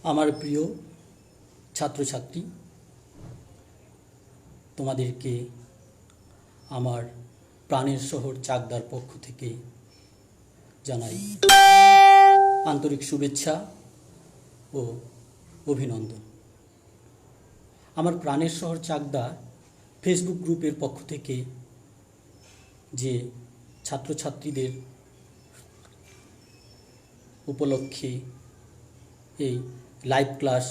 আমার প্রিয় ছাত্রছাত্রী, তোমাদেরকে আমার প্রাণের শহর চাকদার পক্ষ থেকে জানাই আন্তরিক শুভেচ্ছা ও অভিনন্দন। আমার প্রাণের শহর চাকদা ফেসবুক গ্রুপের পক্ষ থেকে যে ছাত্রছাত্রীদের উপলক্ষে এই লাইভ ক্লাস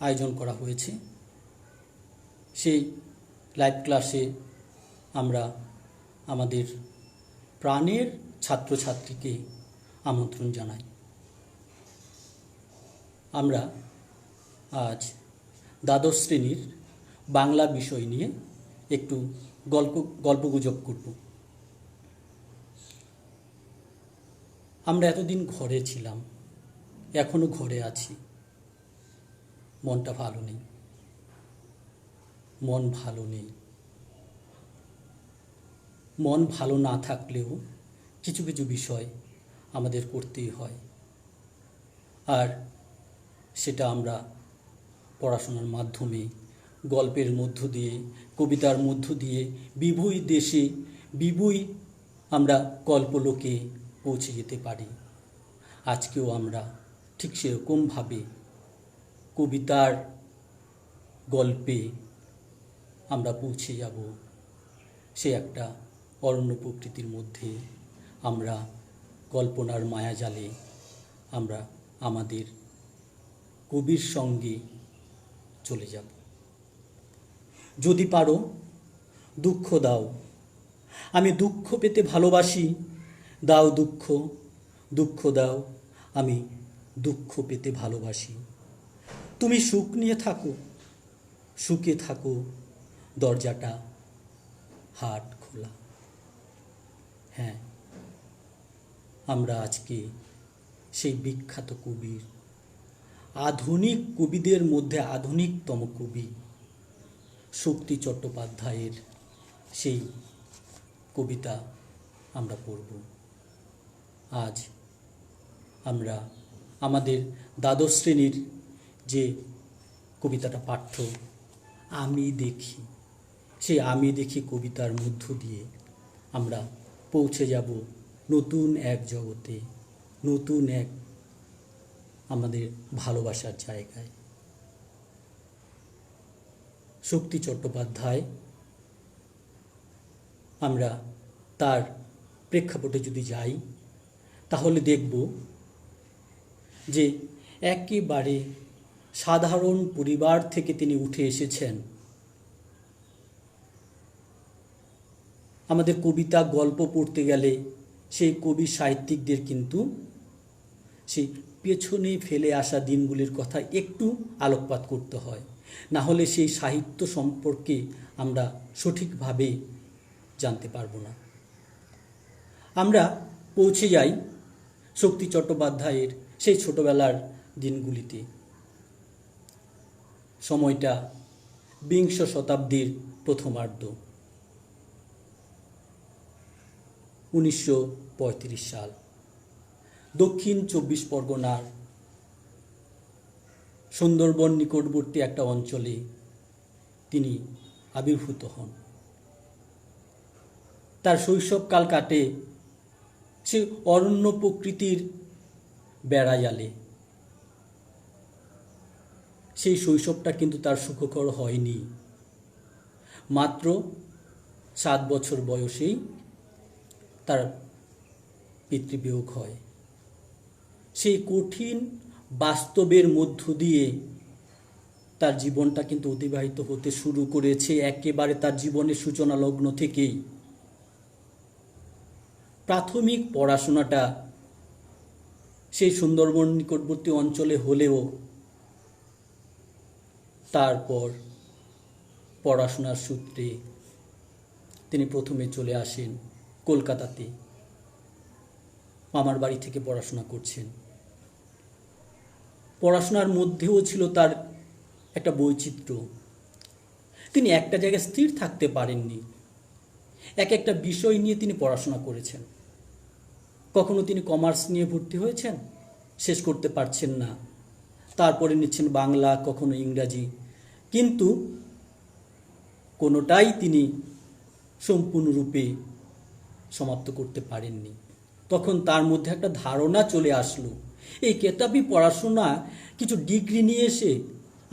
আয়োজন করা হয়েছে, সেই লাইভ ক্লাসে আমরা আমাদের প্রাণের ছাত্রছাত্রীকে আমন্ত্রণ জানাই। আমরা আজ দ্বাদশ শ্রেণীর বাংলা বিষয় নিয়ে একটু গল্পগুজব করব। আমরা এতদিন ঘরে ছিলাম, এখনো ঘরে আছি, মনটা ভালো নেই, মন ভালো না থাকলেও কিছু কিছু বিষয় আমাদের করতেই হয়, আর সেটা আমরা পড়াশোনার মাধ্যমে, গল্পের মধ্য দিয়ে, কবিতার মধ্য দিয়ে বিভুই দেশে বিভুই আমরা কল্পলোকে পৌঁছে যেতে পারি। আজকেও আমরা ঠিক সেরকমভাবে কবিতার গল্পে আমরা পৌঁছে যাব। সে একটা অরণ্য প্রকৃতির মধ্যে আমরা কল্পনার মায়াজালে আমরা আমাদের কবির সঙ্গে চলে যাব। যদি পারো দুঃখ দাও, আমি দুঃখ পেতে ভালোবাসি, দাও দুঃখ, দুঃখ দাও, আমি দুঃখ পেতে ভালোবাসি। তুমি সুখ নিয়ে থাকো, সুখে থাকো, দরজাটা হাট খোলা। হ্যাঁ, আমরা আজকে সেই বিখ্যাত কবির, আধুনিক কবিদের মধ্যে আধুনিকতম কবি শক্তি চট্টোপাধ্যায়ের সেই কবিতা আমরা পড়ব। আজ আমরা আমাদের দ্বাদশ শ্রেণীর যে কবিতাটা পাঠ্য, আমি দেখি, সেই আমি দেখি কবিতার মধ্য দিয়ে আমরা পৌঁছে যাব নতুন এক জগতে, নতুন এক আমাদের ভালোবাসার জায়গায়। শক্তি চট্টোপাধ্যায়, আমরা তার প্রেক্ষাপটে যদি যাই তাহলে দেখব যে একেবারে সাধারণ পরিবার থেকে তিনি উঠে এসেছেন। আমাদের কবিতা গল্প পড়তে গেলে সেই কবি সাহিত্যিকদের কিন্তু সেই পেছনে ফেলে আসা দিনগুলির কথা একটু আলোকপাত করতে হয়, না হলে সেই সাহিত্য সম্পর্কে আমরা সঠিকভাবে জানতে পারবো না। আমরা পৌঁছে যাই শক্তি চট্টোপাধ্যায়ের সেই ছোটবেলার দিনগুলিতে। সময়টা বিংশ শতাব্দীর প্রথমার্ধ, 1935 সাল। দক্ষিণ 24 পরগনার সুন্দরবন নিকটবর্তী একটা অঞ্চলে তিনি আবির্ভূত হন। তার শৈশবকাল কাটে সে অরণ্য প্রকৃতির বেড়াজালে। সেই শৈশবটা কিন্তু তার সুখকর হয়নি। মাত্র 7 বছর বয়সেই তার পিতৃবিয়োগ হয়। সেই কঠিন বাস্তবের মধ্য দিয়ে তার জীবনটা কিন্তু অতিবাহিত হতে শুরু করেছে একেবারে তার জীবনের সূচনা লগ্ন থেকেই। প্রাথমিক পড়াশোনাটা সেই সুন্দরবন নিকটবর্তী অঞ্চলে হলেও তারপর পড়াশোনার সূত্রে তিনি প্রথমে চলে আসেন কলকাতাতে। মামার বাড়ি থেকে পড়াশোনা করছেন। পড়াশোনার মধ্যেও ছিল তার একটা বৈচিত্র্য। তিনি একটা জায়গায় স্থির থাকতে পারেননি, এক একটা বিষয় নিয়ে তিনি পড়াশোনা করেছেন। কখনো তিনি কমার্স নিয়ে ভর্তি হয়েছেন, শেষ করতে পারছেন না, তারপরে নিচ্ছেন বাংলা, কখনো ইংরাজি, কিন্তু কোনোটাই তিনি সম্পূর্ণরূপে সমাপ্ত করতে পারেননি। তখন তার মধ্যে একটা ধারণা চলে আসলো, এই কেতাবি পড়াশোনা কিছু ডিগ্রি নিয়ে এসে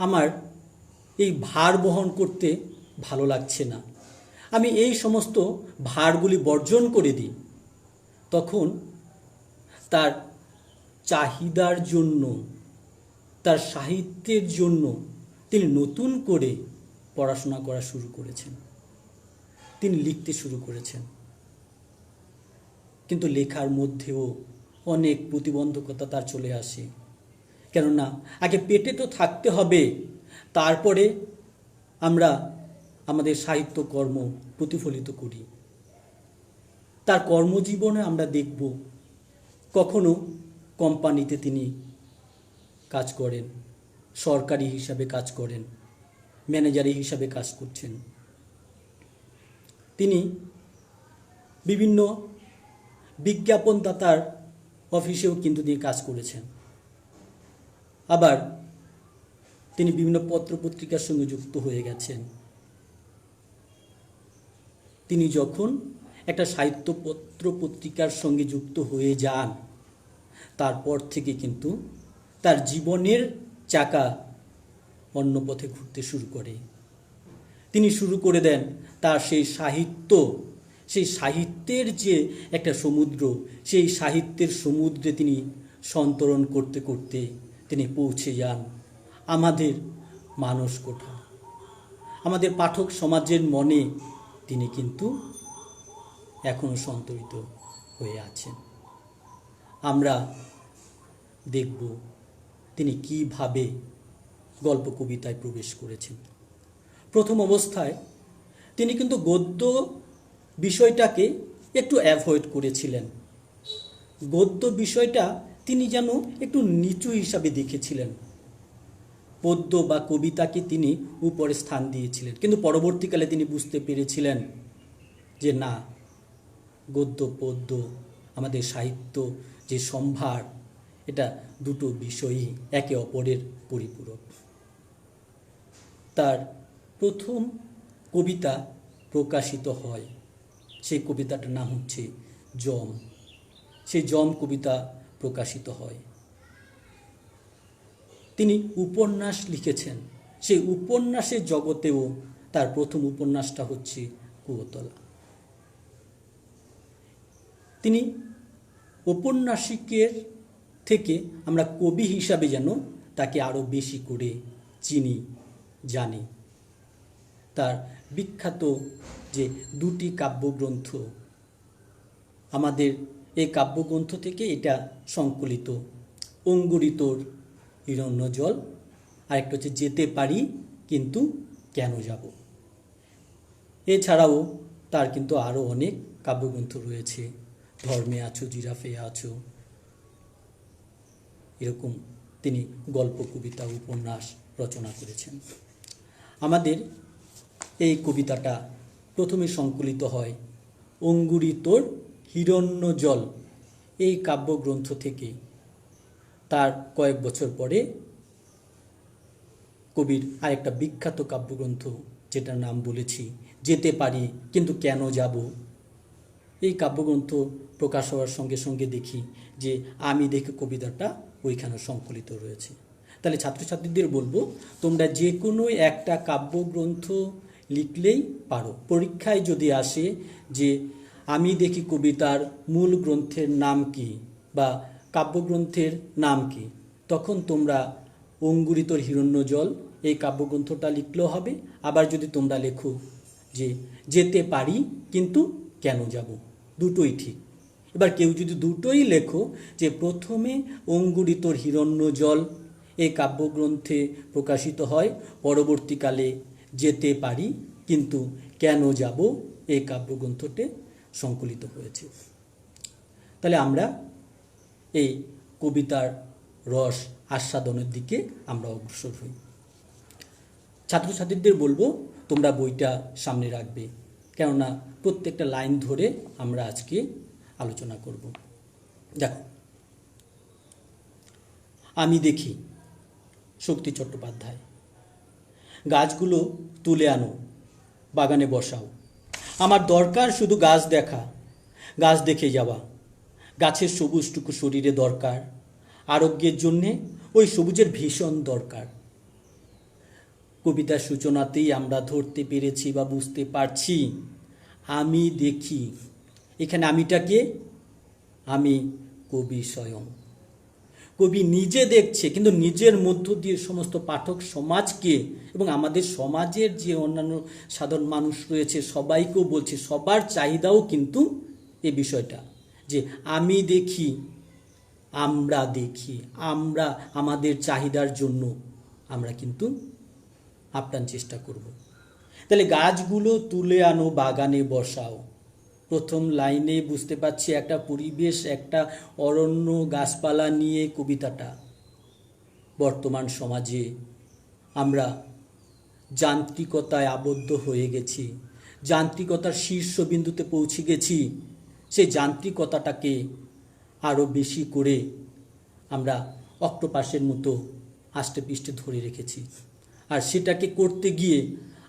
আমার এই ভার বহন করতে ভালো লাগছে না, আমি এই সমস্ত ভারগুলি বর্জন করে দিই। তখন তার চাহিদার জন্য, তার সাহিত্যের জন্য তিনি নতুন করে পড়াশোনা করা শুরু করেছেন, তিনি লিখতে শুরু করেছেন। কিন্তু লেখার মধ্যেও অনেক প্রতিবন্ধকতা তার চলে আসে, কেননা আগে পেটে তো থাকতে হবে, তারপরে আমরা আমাদের সাহিত্যকর্ম প্রতিফলিত করি। তার কর্মজীবনে আমরা দেখব, কখনো কোম্পানিতে তিনি কাজ করেন, সরকারি হিসাবে কাজ করেন, ম্যানেজারি হিসাবে কাজ করছেন। তিনি বিভিন্ন বিজ্ঞাপনদাতার অফিসেও কিন্তু তিনি কাজ করেছেন। আবার তিনি বিভিন্ন পত্রপত্রিকার সঙ্গে যুক্ত হয়ে গেছেন। তিনি যখন একটা সাহিত্য পত্রপত্রিকার সঙ্গে যুক্ত হয়ে যান, তারপর থেকে কিন্তু তার জীবনের চাকা অন্য পথে ঘুরতে শুরু করে। তিনি শুরু করে দেন তার সেই সাহিত্য, সেই সাহিত্যের যে একটা সমুদ্র, সেই সাহিত্যের সমুদ্রে তিনি সন্তরণ করতে করতে তিনি পৌঁছে যান আমাদের মানস কোঠা, আমাদের পাঠক সমাজের মনে তিনি কিন্তু এখনো সন্তরিত হয়ে আছেন। আমরা দেখব তিনি কিভাবে গল্প কবিতায় প্রবেশ করেছেন। প্রথম অবস্থায় তিনি কিন্তু গদ্য বিষয়টাকে একটু অ্যাভয়েড করেছিলেন। গদ্য বিষয়টা তিনি যেন একটু নিচু হিসাবে দেখেছিলেন, পদ্য বা কবিতাকে তিনি উপরে স্থান দিয়েছিলেন। কিন্তু পরবর্তীকালে তিনি বুঝতে পেরেছিলেন যে না, গদ্য পদ্য আমাদের সাহিত্য যে সম্ভার, এটা দুটো বিষয়ই একে অপরের পরিপূরক। তার প্রথম কবিতা প্রকাশিত হয়, সেই কবিতাটার নাম হচ্ছে যম। সেই যম কবিতা প্রকাশিত হয়। তিনি উপন্যাস লিখেছেন, সেই উপন্যাসের জগতেও তার প্রথম উপন্যাসটা হচ্ছে কুয়োতলা। তিনি ঔপন্যাসিকের থেকে আমরা কবি হিসাবে যেন তাকে আরও বেশি করে চিনি, জানি। তার বিখ্যাত যে দুটি কাব্যগ্রন্থ, আমাদের এই কাব্যগ্রন্থ থেকে এটা সংকলিত, অঙ্গুরিতোর হিরণ্যজল, আর একটা হচ্ছে যেতে পারি কিন্তু কেন যাব। এছাড়াও তার কিন্তু আরও অনেক কাব্যগ্রন্থ রয়েছে, ধর্মে আছো, জিরাফে আছো, এরকম তিনি গল্প, কবিতা, উপন্যাস রচনা করেছেন। আমাদের এই কবিতাটা প্রথমে সংকলিত হয় অঙ্গুরিতোর হিরণ্যজল এই কাব্যগ্রন্থ থেকে। তার কয়েক বছর পরে কবির আরেকটা বিখ্যাত কাব্যগ্রন্থ, যেটার নাম বলেছি যেতে পারি কিন্তু কেন যাব, এই কাব্যগ্রন্থ প্রকাশ হওয়ার সঙ্গে সঙ্গে দেখি যে আমি দেখে কবিতাটা ওইখানে সংকলিত রয়েছে। তাহলে ছাত্রছাত্রীদের বলবো, তোমরা যে কোনো একটা কাব্যগ্রন্থ লিখলেই পারো। পরীক্ষায় যদি আসে যে আমি দেখি কবিতার মূল গ্রন্থের নাম কি বা কাব্যগ্রন্থের নাম কি, তখন তোমরা অঙ্গুরিতোর হিরণ্যজল এই কাব্যগ্রন্থটা লিখলেও হবে। আবার যদি তোমরা লেখো যে যেতে পারি কিন্তু কেন যাব, দুটোই ঠিক। এবার কেউ যদি দুটোই লেখো, যে প্রথমে অঙ্গুরিতোর হিরণ্যজল এই কাব্যগ্রন্থে প্রকাশিত হয়, পরবর্তীকালে যেতে পারি কিন্তু কেন যাব এই কাব্যগ্রন্থতে সংকলিত হয়েছে, তাহলে আমরা এই কবিতার রস আস্বাদনের দিকে আমরা অগ্রসর হই। ছাত্রছাত্রীদের বলবো তোমরা বইটা সামনে রাখবে, কেননা প্রত্যেকটা লাইন ধরে আমরা আজকে আলোচনা করব। দেখো, আমি দেখি শক্তি চট্টোপাধ্যায়। গাছগুলো তুলে আনো, বাগানে বসাও। আমার দরকার শুধু গাছ দেখা, গাছ দেখে যাওয়া। গাছের সবুজটুকু শরীরে দরকার, আরোগ্যের জন্যে ওই সবুজের ভীষণ দরকার। কবিতার সূচনাতেই আমরা ধরতে পেরেছি বা বুঝতে পারছি, আমি দেখি। এখানে আমিটাকে, আমি কবি স্বয়ং। কবি নিজে দেখছে, কিন্তু নিজের মধ্য দিয়ে সমস্ত পাঠক সমাজকে এবং আমাদের সমাজের যে অন্যান্য সাধারণ মানুষ রয়েছে সবাইকেও বলছে, সবার চাহিদাও কিন্তু এই বিষয়টা যে আমি দেখি, আমরা দেখি, আমরা আমাদের চাহিদার জন্য আমরা কিন্তু আপ্রাণ চেষ্টা করব। তাহলে গাছগুলো তুলে আনো, বাগানে বসাও। প্রথম লাইনে বুঝতে পারছি একটা পরিবেশ, একটা অরণ্য, গাছপালা নিয়ে কবিতাটা। বর্তমান সমাজে আমরা যান্ত্রিকতায় আবদ্ধ হয়ে গেছি, যান্ত্রিকতার শীর্ষবিন্দুতে পৌঁছে গেছি। সেই যান্ত্রিকতাটাকে আরও বেশি করে আমরা অক্টোপাসের মতো আষ্টে পৃষ্ঠে ধরে রেখেছি। আর সেটাকে করতে গিয়ে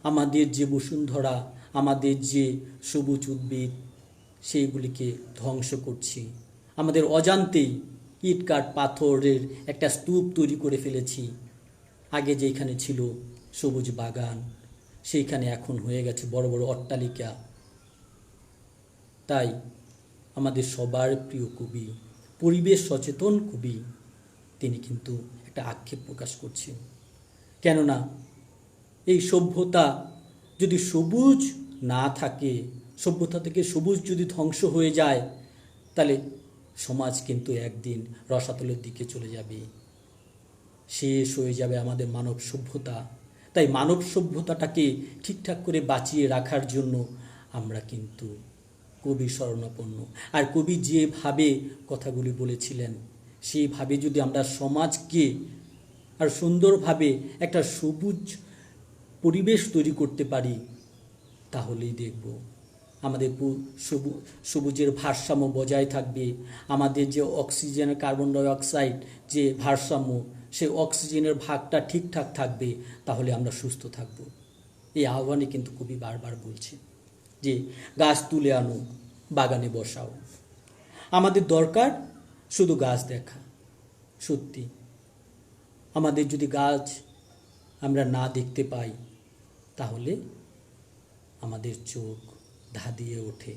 আমাদের যে বসুন্ধরা, আমাদের যে সবুজ উদ্ভিদ, সেইগুলিকে ধ্বংস করছি। আমাদের অজান্তেই ইট কাঠ পাথরের একটা স্তূপ তৈরি করে ফেলেছি। আগে যেখানে ছিল সবুজ বাগান, সেইখানে এখন হয়ে গেছে বড় বড় অট্টালিকা। তাই আমাদের সবার প্রিয় কবি, পরিবেশ সচেতন কবি, তিনি কিন্তু একটা আক্ষেপ প্রকাশ করছেন। কেননা এই সভ্যতা যদি সবুজ না থাকে, সভ্যতা থেকে সবুজ যদি ধ্বংস হয়ে যায়, তাহলে সমাজ কিন্তু একদিন রসাতলের দিকে চলে যাবে, শেষ হয়ে যাবে আমাদের মানব সভ্যতা। তাই মানব সভ্যতাটাকে ঠিকঠাক করে বাঁচিয়ে রাখার জন্য আমরা কিন্তু কবি শরণাপন্ন। আর কবি যেভাবে কথাগুলি বলেছিলেন, সেইভাবে যদি আমরা সমাজকে আর সুন্দরভাবে একটা সবুজ পরিবেশ তৈরি করতে পারি, তাহলেই দেখব আমাদের সবুজের ভারসাম্য বজায় থাকবে। আমাদের যে অক্সিজেন, কার্বন ডাইঅক্সাইড যে ভারসাম্য, সেই অক্সিজেনের ভাগটা ঠিকঠাক থাকবে, তাহলে আমরা সুস্থ থাকব। এই আহ্বানে কিন্তু কবি বারবার বলছে যে গাছ তুলে আনো, বাগানে বসাও। আমাদের দরকার শুধু গাছ দেখা। সত্যি আমাদের যদি গাছ আমরা না দেখতে পাই, তাহলে আমাদের চোখ ধাঁধিয়ে ওঠে।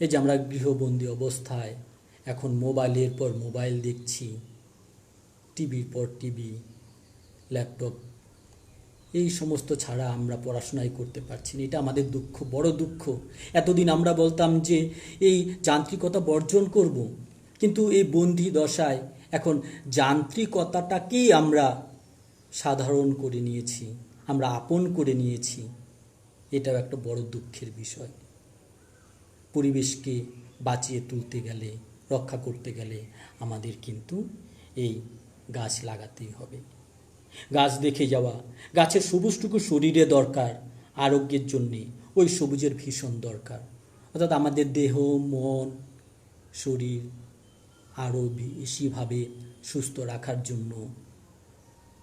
এই যে আমরা গৃহবন্দী অবস্থায় এখন মোবাইলের পর মোবাইল দেখছি, টিভির পর টিভি, ল্যাপটপ, এই সমস্ত ছাড়া আমরা পড়াশোনাই করতে পারছি না। এটা আমাদের দুঃখ, বড় দুঃখ। এতদিন আমরা বলতাম যে এই যান্ত্রিকতা বর্জন করব, কিন্তু এই বন্দি দশায় এখন যান্ত্রিকতাটাকেই আমরা সাধারণ করে নিয়েছি, আমরা আপন করে নিয়েছি। এটাও একটা বড় দুঃখের বিষয়। পরিবেশকে বাঁচিয়ে তুলতে গেলে, রক্ষা করতে গেলে আমাদের কিন্তু এই গাছ লাগাতেই হবে। গাছ দেখে যাওয়া, গাছের সবুজটুকু শরীরে দরকার, আরোগ্যের জন্যে ওই সবুজের ভীষণ দরকার। অর্থাৎ আমাদের দেহ, মন, শরীর আরও বেশিভাবে সুস্থ রাখার জন্য,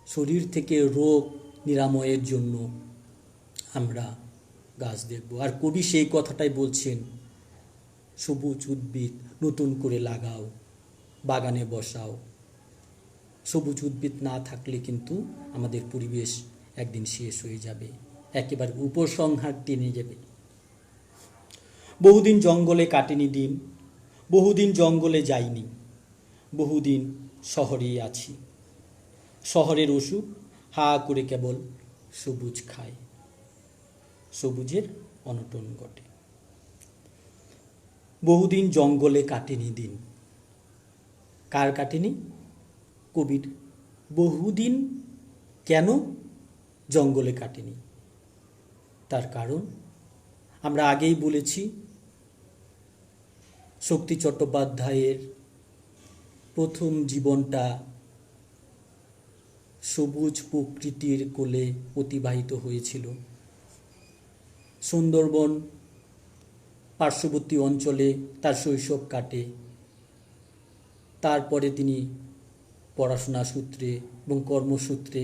শরীর থেকে রোগ নিরাময়ের জন্য আমরা গাছ দেখব। আর কবি সেই কথাটাই বলছেন, সবুজ উদ্ভিদ নতুন করে লাগাও, বাগানে বসাও। সবুজ উদ্ভিদ না থাকলে কিন্তু আমাদের পরিবেশ একদিন শেষ হয়ে যাবে, একেবারে উপসংহার টেনে যাবে। বহুদিন জঙ্গলে কাটেনি দিন, বহুদিন জঙ্গলে যাইনি, বহুদিন শহরেই আছি। শহরের অসুখ হা করে কেবল সবুজ খায়, সবুজের অনটন ঘটে। বহুদিন জঙ্গলে কাটেনি দিন, কার কাটেনি? কবির। বহুদিন কেন জঙ্গলে কাটেনি? তার কারণ আমরা আগেই বলেছি, শক্তি চট্টোপাধ্যায়ের প্রথম জীবনটা সবুজ প্রকৃতির কোলে অতিবাহিত হয়েছিল। সুন্দরবন পার্শ্ববর্তী অঞ্চলে তার শৈশব কাটে। তারপরে তিনি পড়াশোনা সূত্রে এবং কর্মসূত্রে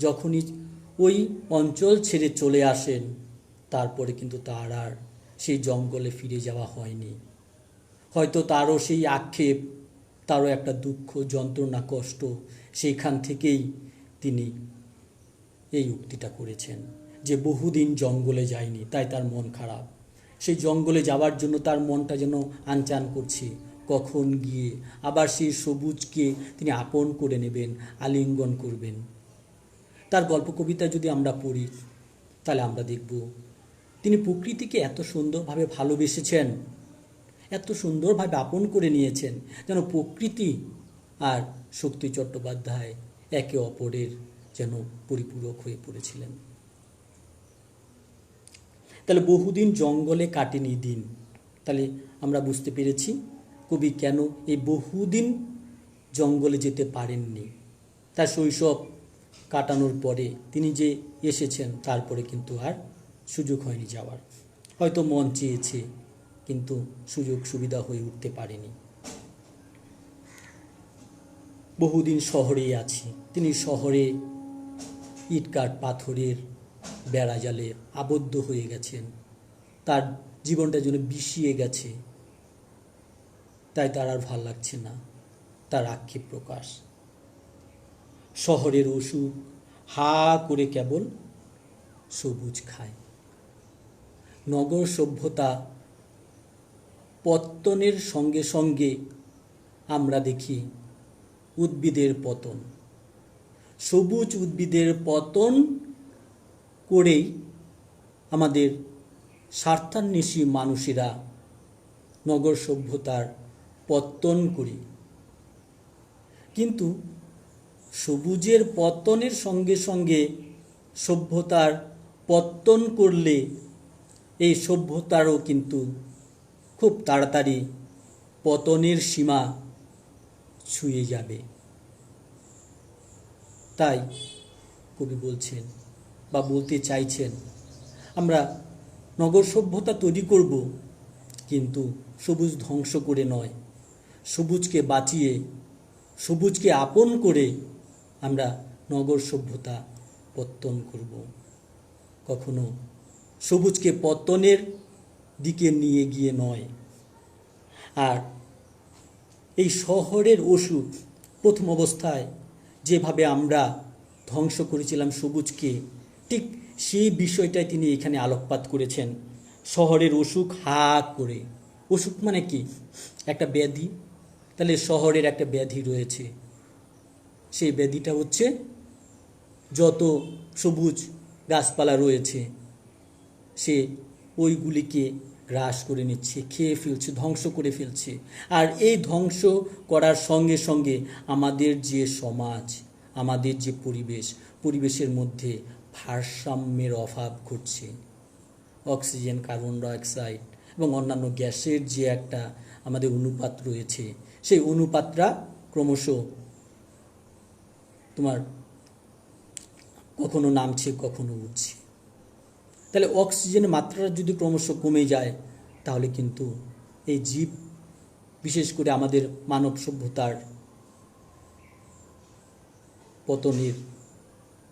যখনই ওই অঞ্চল ছেড়ে চলে আসেন, তারপরে কিন্তু তার আর সেই জঙ্গলে ফিরে যাওয়া হয়নি। হয়তো তারও সেই আক্ষেপ, তারও একটা দুঃখ, যন্ত্রণা, কষ্ট, সেইখান থেকেই তিনি এই উক্তিটা করেছেন যে বহুদিন জঙ্গলে যায়নি, তাই তার মন খারাপ। সেই জঙ্গলে যাওয়ার জন্য তার মনটা যেন আনচান করছে, কখন গিয়ে আবার সেই সবুজকে তিনি আপন করে নেবেন, আলিঙ্গন করবেন। তার গল্প কবিতা যদি আমরা পড়ি তাহলে আমরা দেখব তিনি প্রকৃতিকে এত সুন্দরভাবে ভালোবেসেছেন, এত সুন্দরভাবে আপন করে নিয়েছেন, যেন প্রকৃতি আর শক্তি চট্টোপাধ্যায় একে অপরের যেন পরিপূরক হয়ে পড়েছিলেন। তাহলে বহুদিন জঙ্গলে কাটেনি দিন, তাহলে আমরা বুঝতে পেরেছি কবি কেন এই বহুদিন জঙ্গলে যেতে পারেননি। তার শৈশব কাটানোর পরে তিনি যে এসেছেন, তারপরে কিন্তু আর সুযোগ হয়নি যাওয়ার। হয়তো মন চেয়েছে কিন্তু সুযোগ সুবিধা হয়ে উঠতে পারেনি। বহুদিন শহরেই আছি, তিনি শহরে ইটকাঠ পাথরের বেড়াজালে আবদ্ধ হয়ে গেছেন, তার জীবনটা যেন বিষিয়ে গেছে, তাই তার আর ভাল লাগছে না, তার আক্ষেপ প্রকাশ। শহরের অসুখ হা করে কেবল সবুজ খায়। নগর সভ্যতা পত্তনের সঙ্গে সঙ্গে আমরা দেখি উদ্ভিদের পতন। সবুজ উদ্ভিদের পতন করেই আমাদের স্বার্থান্বেষী মানুষেরা নগর সভ্যতার পত্তন করি। কিন্তু সবুজের পতনের সঙ্গে সঙ্গে সভ্যতার পত্তন করলে এই সভ্যতারও কিন্তু খুব তাড়াতাড়ি পতনের সীমা ছুঁয়ে যাবে। তাই কবি বলছেন বা বলতে চাইছেন, আমরা নগর সভ্যতা তৈরি করব, কিন্তু সবুজ ধ্বংস করে নয়, সবুজকে বাঁচিয়ে, সবুজকে আপন করে আমরা নগর সভ্যতা পত্তন করব। কখনো সবুজকে পত্তনের দিকে নিয়ে গিয়ে নয়। আর এই শহরের অসুখ প্রথম অবস্থায় যেভাবে আমরা ধ্বংস করেছিলাম সবুজকে, ঠিক সেই বিষয়টাই তিনি এখানে আলোকপাত করেছেন। শহরের অসুখ হা করে, অসুখ মানে কি? একটা ব্যাধি। তাহলে শহরের একটা ব্যাধি রয়েছে, সেই ব্যাধিটা হচ্ছে যত সবুজ গাছপালা রয়েছে সে ওইগুলিকে গ্রাস করে নিচ্ছে, খেয়ে ফেলছে, ধ্বংস করে ফেলছে। আর এই ধ্বংস করার সঙ্গে সঙ্গে আমাদের যে সমাজ, আমাদের যে পরিবেশের মধ্যে ভারসাম্যের অভাব ঘটছে। অক্সিজেন, কার্বন ডাইঅক্সাইড এবং অন্যান্য গ্যাসের যে একটা আমাদের অনুপাত রয়েছে, সেই অনুপাতটা ক্রমশ তোমার কখনো নামছে, কখনো উঠছে। তাহলে অক্সিজেনের মাত্রাটা যদি ক্রমশ কমে যায়, তাহলে কিন্তু এই জীব, বিশেষ করে আমাদের মানব সভ্যতার পতনের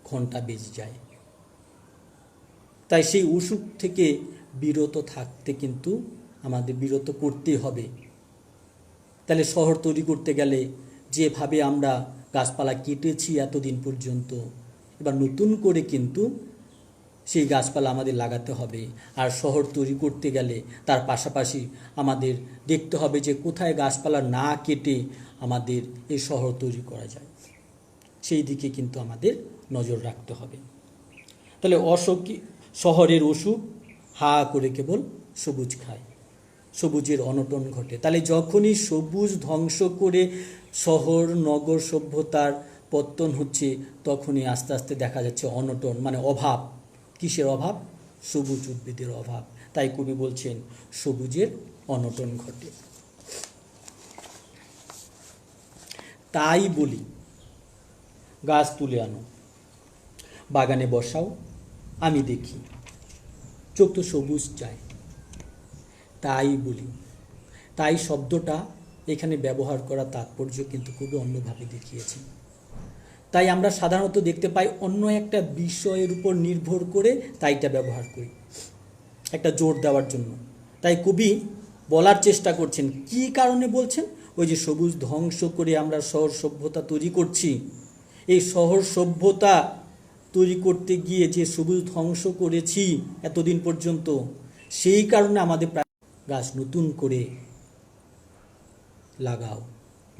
ঘণ্টা বেজে যায়। তাই সেই অসুখ থেকে বিরত থাকতে কিন্তু আমাদের বিরত করতে হবে। তাহলে শহর তৈরি করতে গেলে যেভাবে আমরা গাছপালা কেটেছি এতদিন পর্যন্ত, এবার নতুন করে কিন্তু সেই গাছপালা আমাদের লাগাতে হবে। আর শহর তৈরি করতে গেলে তার পাশাপাশি আমাদের দেখতে হবে যে কোথায় গাছপালা না কেটে আমাদের এই শহর তৈরি করা যায়, সেই দিকে কিন্তু আমাদের নজর রাখতে হবে। তাহলে শহরের অসুখ হা করে কেবল সবুজ খায়, সবুজের অনটন ঘটে। তাহলে যখনই সবুজ ধ্বংস করে শহর নগর সভ্যতার পত্তন হচ্ছে, তখনই আস্তে আস্তে দেখা যাচ্ছে অনটন, মানে অভাব। কিসের অভাব? সবুজ উদ্ভিদের অভাব। তাই কবি বলছেন সবুজের অনটন ঘটে। তাই বলি গাছ তুলে আনো, বাগানে বসাও, আমি দেখি, চোখ তো সবুজ চায়। তাই বলি, তাই শব্দটা এখানে ব্যবহার করা তাৎপর্য কিন্তু খুবই অন্যভাবে দেখিয়েছেন। তাই আমরা সাধারণত দেখতে পাই অন্য একটা বিষয়ের উপর নির্ভর করে তাইটা ব্যবহার করি একটা জোর দেওয়ার জন্য। তাই কবি বলার চেষ্টা করছেন, কি কারণে বলছেন? ওই যে সবুজ ধ্বংস করে আমরা শহর সভ্যতা তৈরি করছি, এই শহর সভ্যতা তৈরি করতে গিয়ে যে সবুজ ধ্বংস করেছি এতদিন পর্যন্ত, সেই কারণে আমাদের গাছ নতুন করে লাগাও,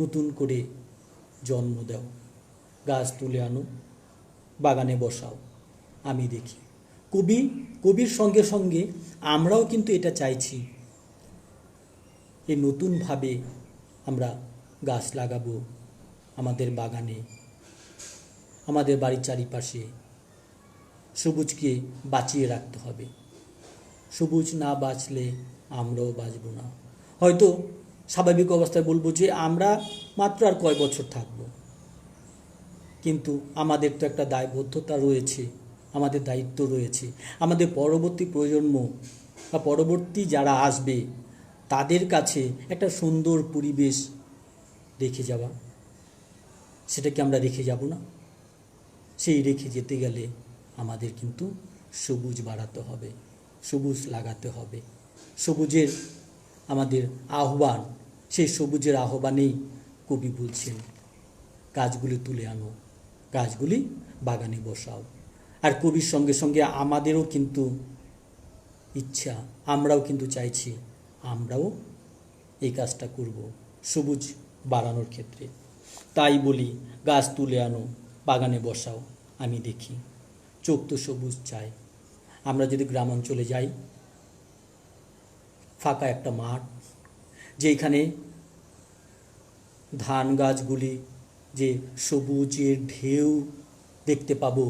নতুন করে জন্ম দাও, গাছ তুলে আনো, বাগানে বসাও, আমি দেখি। কবির সঙ্গে সঙ্গে আমরাও কিন্তু এটা চাইছি, এই নতুনভাবে আমরা গাছ লাগাবো আমাদের বাগানে, আমাদের বাড়ির চারিপাশে। সবুজকে বাঁচিয়ে রাখতে হবে, সবুজ না বাঁচলে আমরাও বাঁচব না। হয়তো স্বাভাবিক অবস্থায় বলবো যে আমরা মাত্র আর কয় বছর থাকব, কিন্তু আমাদের তো একটা দায়বদ্ধতা রয়েছে, আমাদের দায়িত্ব রয়েছে, আমাদের পরবর্তী প্রজন্ম বা পরবর্তী যারা আসবে তাদের কাছে একটা সুন্দর পরিবেশ রেখে যাওয়া। সেটা কি আমরা রেখে যাব না? সেই রেখে যেতে গেলে আমাদের কিন্তু সবুজ বাড়াতে হবে, সবুজ লাগাতে হবে। সবুজের আমাদের আহ্বান, সেই সবুজের আহ্বানেই কবি বলছেন, গাছগুলি তুলে আনো, গাছগুলি বাগানে বসাও। আর কবির সঙ্গে সঙ্গে আমাদেরও কিন্তু ইচ্ছা, আমরাও কিন্তু চাইছি আমরাও এই কাজটা করব সবুজ বাড়ানোর ক্ষেত্রে। তাই বলি, গাছ তুলে আনো, বাগানে বসাও, আমি দেখি। চোখ তো সবুজ চাই। আমরা যদি গ্রাম অঞ্চলে যাই, ফাঁকা একটা মাঠ, যেখানে ধান গাছগুলি যে সবুজের ঢেউ দেখতে পাবো,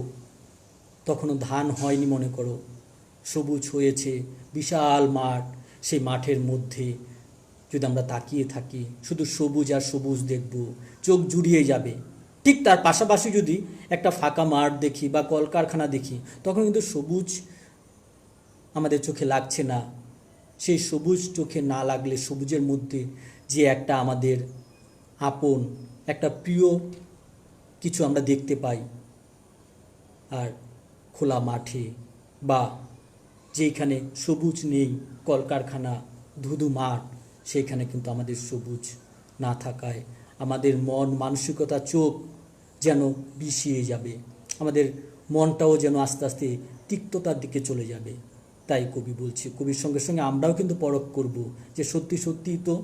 তখনও ধান হয়নি মনে করো, সবুজ হয়েছে বিশাল মাঠ। সেই মাঠের মধ্যে যদি আমরা তাকিয়ে থাকি, শুধু সবুজ আর সবুজ দেখব, চোখ জুড়িয়ে যাবে। ঠিক তার পাশাপাশি যদি একটা ফাঁকা মাঠ দেখি বা কলকারখানা দেখি, তখন কিন্তু সবুজ আমাদের চোখে লাগছে না। সেই সবুজ চোখে না লাগলে, সবুজের মধ্যে যে একটা আমাদের আপন, একটা প্রিয় কিছু আমরা দেখতে পাই, আর খোলা মাঠে বা যেখানে সবুজ নেই, কলকারখানা, ধুধু মাঠ, সেইখানে কিন্তু আমাদের সবুজ না থাকায় আমাদের মন মানসিকতা, চোখ যেন বিষিয়ে যাবে, আমাদের মনটাও যেন আস্তে আস্তে তিক্ততার দিকে চলে যাবে। তাই কবি বলছে, কবির সঙ্গে সঙ্গে আমরাও কিন্তু পরখ করব যে সত্যি সত্যি তো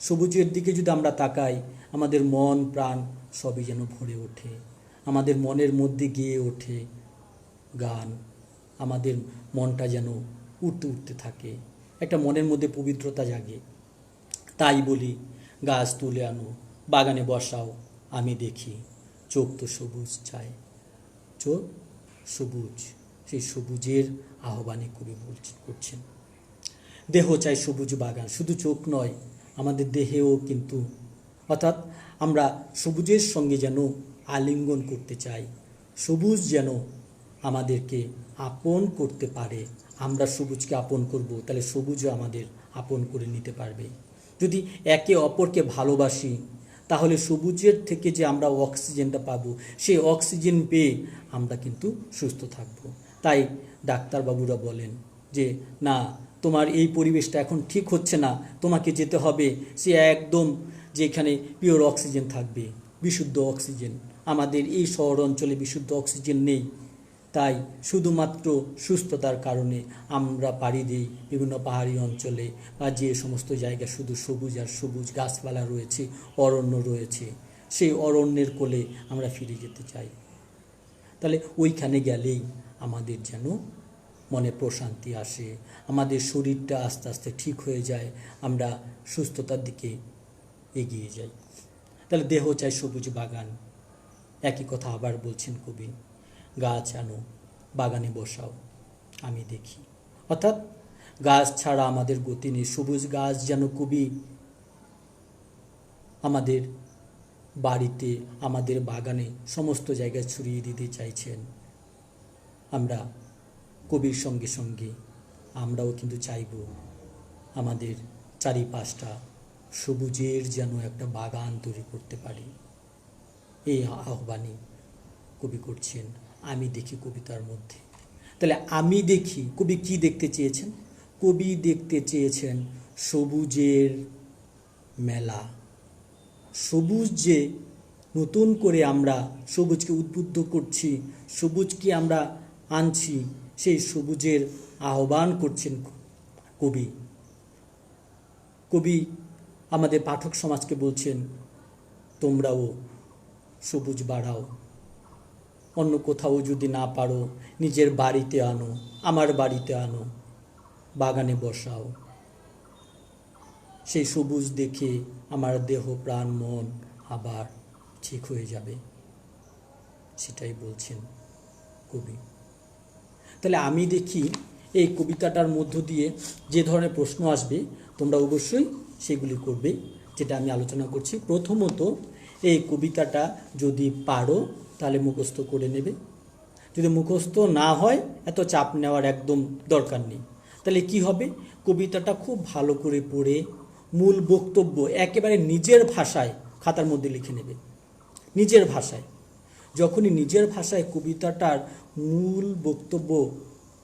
সবুজের দিকে যদি আমরা তাকাই, আমাদের মন প্রাণ সবই যেন ভরে ওঠে, আমাদের মনের মধ্যে গেয়ে ওঠে গান, আমাদের মনটা যেন উঠতে উঠতে থাকে, একটা মনের মধ্যে পবিত্রতা জাগে। তাই বলি, গাছ তুলে আনো, বাগানে বসাও, আমি দেখি। চোখ তো সবুজ চাই, চোখ সবুজ, সেই সবুজের আহ্বানে কবি করছেন। দেহ চাই সবুজ বাগান, শুধু চোখ নয়, আমাদের দেহেও কিন্তু, অর্থাৎ আমরা সবুজের সঙ্গে যেন আলিঙ্গন করতে চাই, সবুজ যেন আমাদেরকে আপন করতে পারে। আমরা সবুজকে আপন করব, তাহলে সবুজও আমাদের আপন করে নিতে পারবে। যদি একে অপরকে ভালোবাসি, তাহলে সবুজের থেকে যে আমরা অক্সিজেনটা পাবো, সেই অক্সিজেন পেয়ে আমরা কিন্তু সুস্থ থাকব। তাই ডাক্তারবাবুরা বলেন যে না, তোমার এই পরিবেশটা এখন ঠিক হচ্ছে না, তোমাকে যেতে হবে সে একদম যেখানে পিওর অক্সিজেন থাকবে, বিশুদ্ধ অক্সিজেন। আমাদের এই শহর অঞ্চলে বিশুদ্ধ অক্সিজেন নেই, তাই শুধুমাত্র সুস্থতার কারণে আমরা পাড়ি দিই বিভিন্ন পাহাড়ি অঞ্চলে বা যে সমস্ত জায়গা শুধু সবুজ আর সবুজ গাছপালা রয়েছে, অরণ্য রয়েছে, সেই অরণ্যের কোলে আমরা ফিরে যেতে চাই। তাহলে ওইখানে গেলেই আমাদের যেন মনে প্রশান্তি আসে, আমাদের শরীরটা আস্তে আস্তে ঠিক হয়ে যায়, আমরা সুস্থতার দিকে এগিয়ে যাই। তাহলে দেহ চাই সবুজ বাগান, একই কথা আবার বলছেন কবি, গাছ আনো, বাগানে বসাও, আমি দেখি। অর্থাৎ গাছ ছাড়া আমাদের গতি নেই। সবুজ গাছ যেন কবি আমাদের বাড়িতে, আমাদের বাগানে, সমস্ত জায়গায় ছড়িয়ে দিতে চাইছেন। আমরা কবির সঙ্গে সঙ্গে আমরাও কিন্তু চাইব আমাদের চারিপাশটা সবুজের যেন একটা বাগান তৈরি করতে পারি। এই আহ্বানে কবি করছেন আমি দেখি কবিতার মধ্যে। তাহলে আমি দেখি কবি কি দেখতে চেয়েছেন? কবি দেখতে চেয়েছেন সবুজের মেলা। সবুজ যে নতুন করে আমরা সবুজকে উদ্বুদ্ধ করছি, সবুজকে আমরা আনছি, সেই সবুজের আহ্বান করছেন কবি। কবি আমাদের পাঠক সমাজকে বলছেন তোমরাও সবুজ বাড়াও, অন্য কোথাও যদি না পারো নিজের বাড়িতে আনো, আমার বাড়িতে আনো, বাগানে বসাও। সেই সবুজ দেখে আমার দেহ প্রাণ মন আবার ঠিক হয়ে যাবে, সেটাই বলছেন কবি। তাহলে আমি দেখি এই কবিতাটার মধ্য দিয়ে যে ধরনের প্রশ্ন আসবে তোমরা অবশ্যই সেগুলি করবে, যেটা আমি আলোচনা করছি। প্রথমত এই কবিতাটা যদি পারো তাহলে মুখস্থ করে নেবে। যদি মুখস্থ না হয় এত চাপ নেওয়ার একদম দরকার নেই। তাহলে কি হবে, কবিতাটা খুব ভালো করে পড়ে মূল বক্তব্য একেবারে নিজের ভাষায় খাতার মধ্যে লিখে নেবে। নিজের ভাষায় যখনই নিজের ভাষায় কবিতাটার মূল বক্তব্য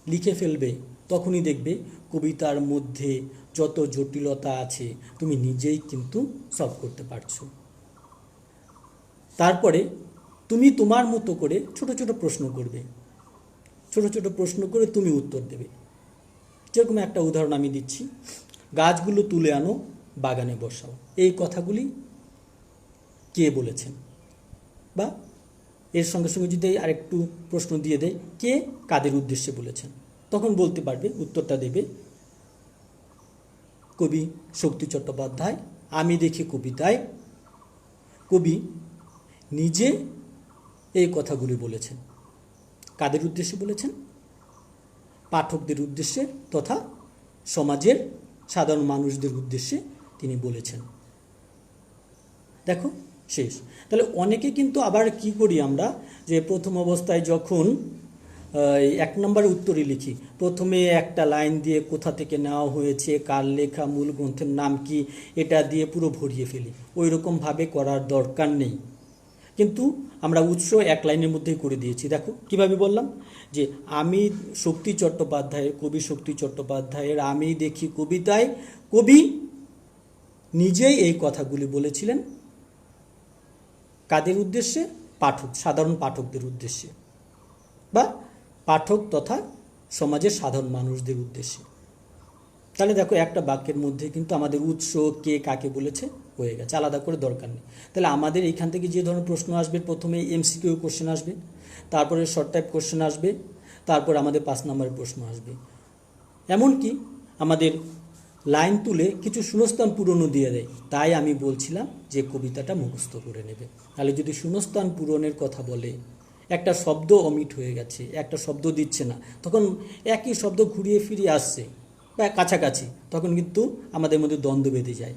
লিখে ফেলবে তখনই দেখবে কবিতার মধ্যে যত জটিলতা আছে তুমি নিজেই কিন্তু সলভ করতে পারছো। তারপরে তুমি তোমার মতো করে ছোট ছোট প্রশ্ন করবে, ছোট ছোট প্রশ্ন করে তুমি উত্তর দেবে। যেরকম একটা উদাহরণ আমি দিচ্ছি, গাছগুলো তুলে আনো, বাগানে বসাও। এই কথাগুলি কে বলেছেন? বা এর সঙ্গে সঙ্গে যদি আরেকটু প্রশ্ন দিয়ে দেয় কে কাদের উদ্দেশ্যে বলেছেন, তখন বলতে পারবে, উত্তরটা দেবে কবি শক্তি চট্টোপাধ্যায় আমি দেখি কবিতায় কবি নিজে এই কথাগুলি বলেছেন। কাদের উদ্দেশ্যে বলেছেন? পাঠকদের উদ্দেশ্যে তথা সমাজের সাধারণ মানুষদের উদ্দেশ্যে তিনি বলেছেন। দেখো শেষ। তাহলে অনেকে কিন্তু আবার কি করি আমরা, যে প্রথম অবস্থায় যখন এক নম্বরে উত্তরে লিখি, প্রথমে একটা লাইন দিয়ে কোথা থেকে নেওয়া হয়েছে, কার লেখা, মূল গ্রন্থের নাম কি, এটা দিয়ে পুরো ভরিয়ে ফেলি। ওই রকমভাবে করার দরকার নেই, কিন্তু আমরা উৎস এক লাইনের মধ্যেই করে দিয়েছি। দেখো কিভাবে বললাম, যে আমি শক্তি চট্টোপাধ্যায়ের, কবি শক্তি চট্টোপাধ্যায়ের আমি দেখি কবিতায় কবি নিজেই এই কথাগুলি বলেছিলেন। কাদের উদ্দেশ্যে? পাঠক, সাধারণ পাঠকদের উদ্দেশ্যে, বা পাঠক তথা সমাজের সাধারণ মানুষদের উদ্দেশ্যে। তাহলে দেখো একটা বাক্যের মধ্যে কিন্তু আমাদের উৎস কে কাকে বলেছে হয়ে গেছে, আলাদা করে দরকার নেই। তাহলে আমাদের এইখান থেকে যে ধরনের প্রশ্ন আসবে, প্রথমে এমসিকিউ কোশ্চেন আসবে, তারপরে শর্ট টাইপ কোশ্চেন আসবে, তারপর আমাদের 5 নম্বরের প্রশ্ন আসবে। এমনকি আমাদের লাইন তুলে কিছু শূন্যস্থান পূরণও দিয়ে দেয়। তাই আমি বলছিলাম যে কবিতাটা মুখস্থ করে নেবে। তাহলে যদি শূন্যস্থান পূরণের কথা বলে, একটা শব্দ অমিট হয়ে গেছে, একটা শব্দ দিচ্ছে না, তখন একই শব্দ ঘুরিয়ে ফিরিয়ে আসছে বা কাছাকাছি, তখন কিন্তু আমাদের মধ্যে দ্বন্দ্ব বেঁধে যায়।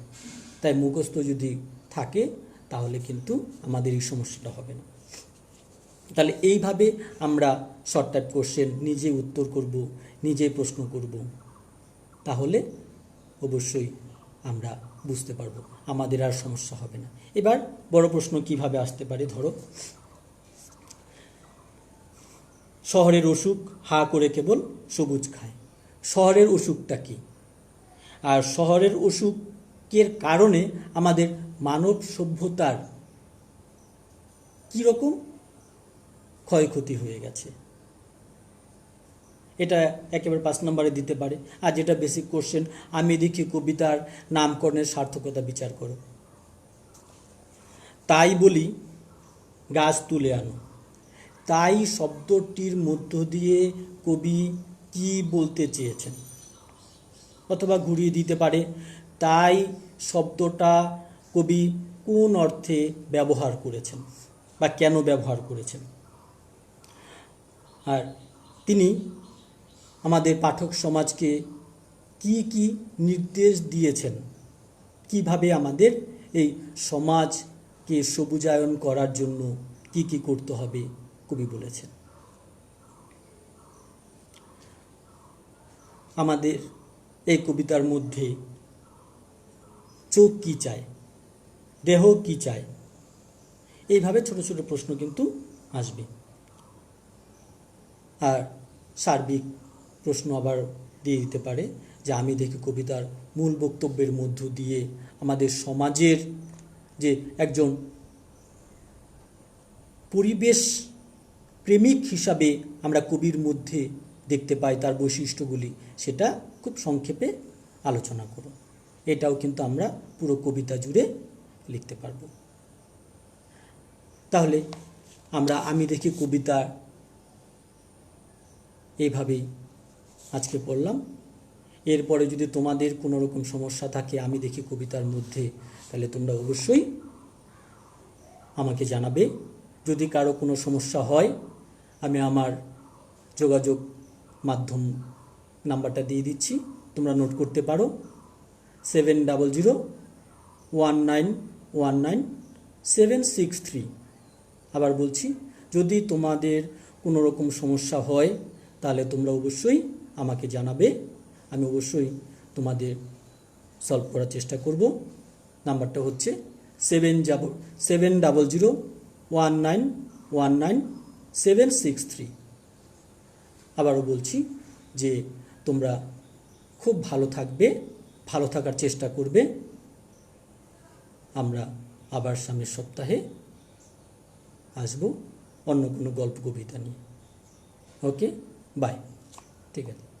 তাই মুখস্থ যদি থাকে তাহলে কিন্তু আমাদের এই সমস্যাটা হবে না। তাহলে এইভাবে আমরা শর্ট টাইপ কোশ্চেন নিজে উত্তর করব, নিজে প্রশ্ন করব, তাহলে অবশ্যই আমরা বুঝতে পারবো, আমাদের আর সমস্যা হবে না। এবার বড় প্রশ্ন কিভাবে আসতে পারে, ধরো শহরের অসুখ হা করে কেবল সবুজ খায়। শহরের অসুখটা কি, আর শহরের অসুখের কারণে আমাদের মানব সভ্যতার কীরকম ক্ষয়ক্ষতি হয়ে গেছে, এটা একেবারে 5 নম্বরে দিতে পারে। আর যেটা বেসিক কোশ্চেন, আমি দেখি কবিতার নামকরণের সার্থকতা বিচার করো। তাই বলি গাছ তুলে আনো। তাই শব্দটির মধ্য দিয়ে কবি কি বলতে চেয়েছেন, অথবা ঘুরিয়ে দিতে পারে তাই শব্দটা কবি কোন অর্থে ব্যবহার করেছেন বা কেন ব্যবহার করেছেন। আর তিনি আমাদের পাঠক সমাজকে কি কি নির্দেশ দিয়েছেন, কিভাবে আমাদের এই সমাজকে সবুজায়ন করার জন্য কি কি করতে হবে কবি বলেছেন। আমাদের এই কবিতার মধ্যে চোখ কি চায়, দেহ কি চায়, এইভাবে ছোট ছোট প্রশ্ন কিন্তু আসবে। আর সার্বিক প্রশ্ন আবার দিয়ে দিতে পারে যে আমি দেখি কবিতার মূল বক্তব্যের মধ্য দিয়ে আমাদের সমাজের যে একজন পরিবেশ প্রেমিক হিসাবে আমরা কবির মধ্যে দেখতে পাই তার বৈশিষ্ট্যগুলি, সেটা খুব সংক্ষেপে আলোচনা করো। এটাও কিন্তু আমরা পুরো কবিতা জুড়ে লিখতে পারবো। তাহলে আমরা আমি দেখি কবিতা এইভাবেই আজকে পড়লাম। এরপরে যদি তোমাদের কোনো রকম সমস্যা থাকে আমি দেখি কবিতার মধ্যে, তাহলে তোমরা অবশ্যই আমাকে জানাবে। যদি কারো কোনো সমস্যা হয় আমি আমার যোগাযোগ মাধ্যম নাম্বারটা দিয়ে দিচ্ছি, তোমরা নোট করতে পারো 7001919763। আবার বলছি, যদি তোমাদের কোনো রকম সমস্যা হয় তাহলে তোমরা অবশ্যই আমাকে জানাবে, আমি অবশ্যই তোমাদের সলভ করার চেষ্টা করব। নাম্বারটা হচ্ছে 7001919763। আবারও বলছি যে তোমরা খুব ভালো থাকবে, ভালো থাকার চেষ্টা করবে। আমরা আবার সামনের সপ্তাহে আসব অন্য কোনো গল্প কবিতা নিয়ে। ওকে, বাই। ঠিক আছে।